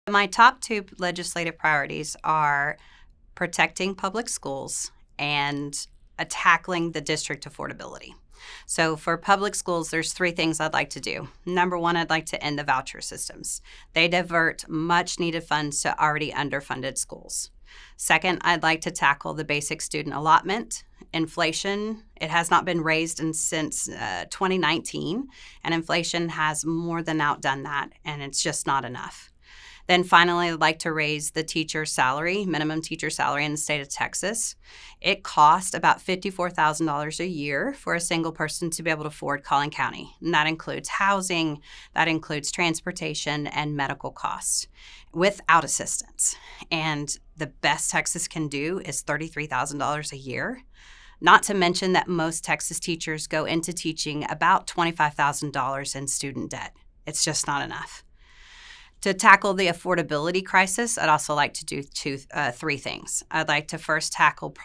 My top two legislative priorities are protecting public schools and tackling the district affordability. So for public schools, there's three things I'd like to do. Number one, I'd like to end the voucher systems. They divert much needed funds to already underfunded schools. Second, I'd like to tackle the basic student allotment. Inflation, it has not been raised since 2019, and inflation has more than outdone that, and it's just not enough. Then finally, I'd like to raise the teacher salary, minimum teacher salary in the state of Texas. It costs about $54,000 a year for a single person to be able to afford Collin County. And that includes housing, that includes transportation, and medical costs without assistance. And the best Texas can do is $33,000 a year. Not to mention that most Texas teachers go into teaching about $25,000 in student debt. It's just not enough. To tackle the affordability crisis, I'd also like to do three things. I'd like to first tackle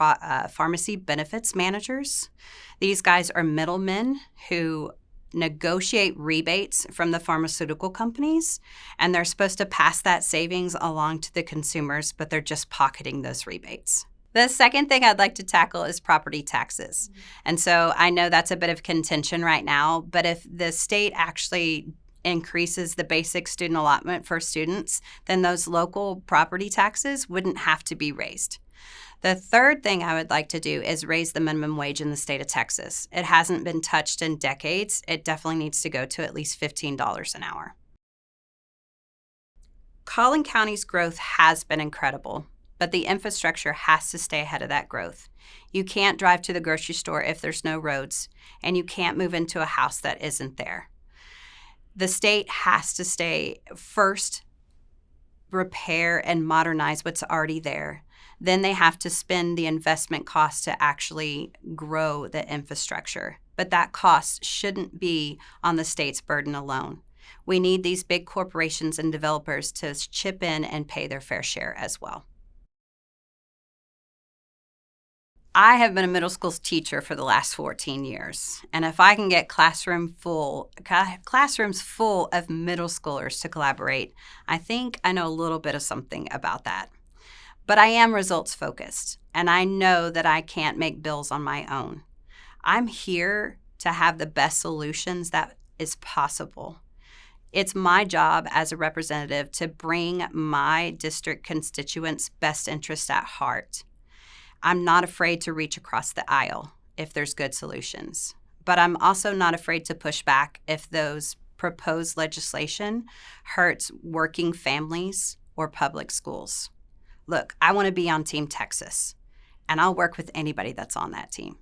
pharmacy benefits managers. These guys are middlemen who negotiate rebates from the pharmaceutical companies, and they're supposed to pass that savings along to the consumers, but they're just pocketing those rebates. The second thing I'd like to tackle is property taxes. And so I know that's a bit of contention right now, but if the state actually increases the basic student allotment for students, then those local property taxes wouldn't have to be raised. The third thing I would like to do is raise the minimum wage in the state of Texas. It hasn't been touched in decades. It definitely needs to go to at least $15 an hour. Collin County's growth has been incredible, but the infrastructure has to stay ahead of that growth. You can't drive to the grocery store if there's no roads, and you can't move into a house that isn't there. The state has to stay first, repair and modernize what's already there. Then they have to spend the investment cost to actually grow the infrastructure. But that cost shouldn't be on the state's burden alone. We need these big corporations and developers to chip in and pay their fair share as well. I have been a middle school teacher for the last 14 years, and if I can get classrooms full of middle schoolers to collaborate, I think I know a little bit of something about that. But I am results focused, and I know that I can't make bills on my own. I'm here to have the best solutions that is possible. It's my job as a representative to bring my district constituents' best interest at heart. I'm not afraid to reach across the aisle if there's good solutions, but I'm also not afraid to push back if those proposed legislation hurts working families or public schools. Look, I want to be on Team Texas, and I'll work with anybody that's on that team.